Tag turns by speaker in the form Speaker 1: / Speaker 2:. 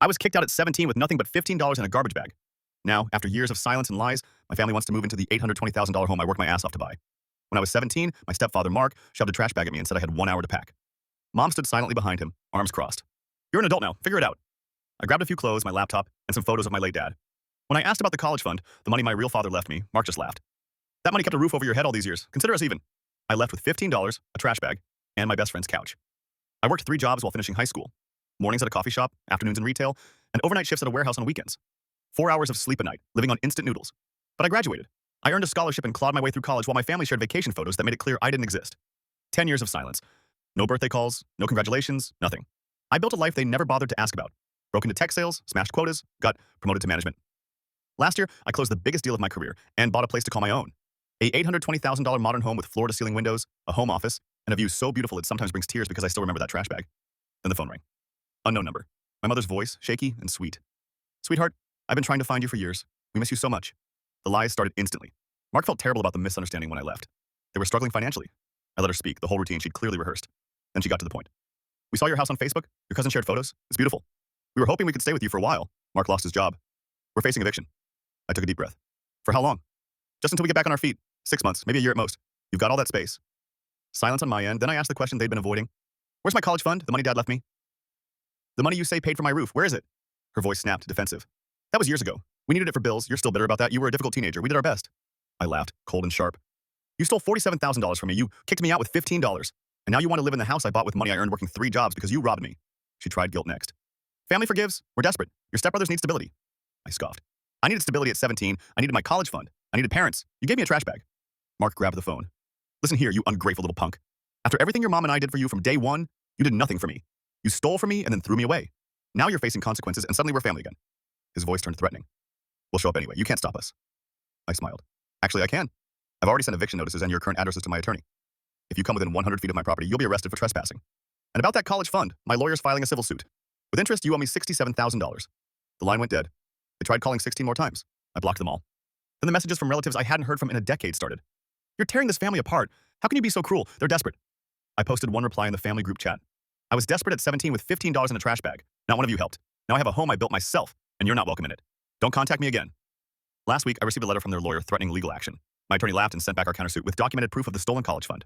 Speaker 1: I was kicked out at 17 with nothing but $15 in a garbage bag. Now, after years of silence and lies, my family wants to move into the $820,000 home I worked my ass off to buy. When I was 17, my stepfather, Mark, shoved a trash bag at me and said I had 1 hour to pack. Mom stood silently behind him, arms crossed. "You're an adult now. Figure it out." I grabbed a few clothes, my laptop, and some photos of my late dad. When I asked about the college fund, the money my real father left me, Mark just laughed. "That money kept a roof over your head all these years. Consider us even." I left with $15, a trash bag, and my best friend's couch. I worked 3 jobs while finishing high school. Mornings at a coffee shop, afternoons in retail, and overnight shifts at a warehouse on weekends. 4 hours of sleep a night, living on instant noodles. But I graduated. I earned a scholarship and clawed my way through college while my family shared vacation photos that made it clear I didn't exist. 10 years of silence. No birthday calls, no congratulations, nothing. I built a life they never bothered to ask about. Broke into tech sales, smashed quotas, got promoted to management. Last year, I closed the biggest deal of my career and bought a place to call my own. A $820,000 modern home with floor-to-ceiling windows, a home office, and a view so beautiful it sometimes brings tears because I still remember that trash bag. Then the phone rang. Unknown number. My mother's voice, shaky and sweet. "Sweetheart, I've been trying to find you for years. We miss you so much." The lies started instantly. Mark felt terrible about the misunderstanding when I left. They were struggling financially. I let her speak, the whole routine she'd clearly rehearsed. Then she got to the point. "We saw your house on Facebook. Your cousin shared photos. It's beautiful. We were hoping we could stay with you for a while." Mark lost his job. "We're facing eviction." I took a deep breath. "For how long?" "Just until we get back on our feet. 6 months, maybe a year at most. You've got all that space." Silence on my end. Then I asked the question they'd been avoiding. "Where's my college fund? The money Dad left me?" "The money you say paid for my roof. Where is it?" Her voice snapped, defensive. "That was years ago. We needed it for bills. You're still bitter about that. You were a difficult teenager. We did our best." I laughed, cold and sharp. "You stole $47,000 from me. You kicked me out with $15. And now you want to live in the house I bought with money I earned working 3 jobs because you robbed me." She tried guilt next. "Family forgives. We're desperate. Your stepbrothers need stability." I scoffed. "I needed stability at 17. I needed my college fund. I needed parents. You gave me a trash bag." Mark grabbed the phone. "Listen here, you ungrateful little punk. After everything your mom and I did for you from day one, you did nothing for me. You stole from me and then threw me away. Now you're facing consequences and suddenly we're family again." His voice turned threatening. "We'll show up anyway. You can't stop us." I smiled. "Actually, I can. I've already sent eviction notices and your current addresses to my attorney. If you come within 100 feet of my property, you'll be arrested for trespassing. And about that college fund, my lawyer's filing a civil suit. With interest, you owe me $67,000. The line went dead. They tried calling 16 more times. I blocked them all. Then the messages from relatives I hadn't heard from in a decade started. "You're tearing this family apart. How can you be so cruel? They're desperate." I posted one reply in the family group chat. "I was desperate at 17 with $15 in a trash bag. Not one of you helped. Now I have a home I built myself, and you're not welcome in it. Don't contact me again." Last week, I received a letter from their lawyer threatening legal action. My attorney laughed and sent back our countersuit with documented proof of the stolen college fund.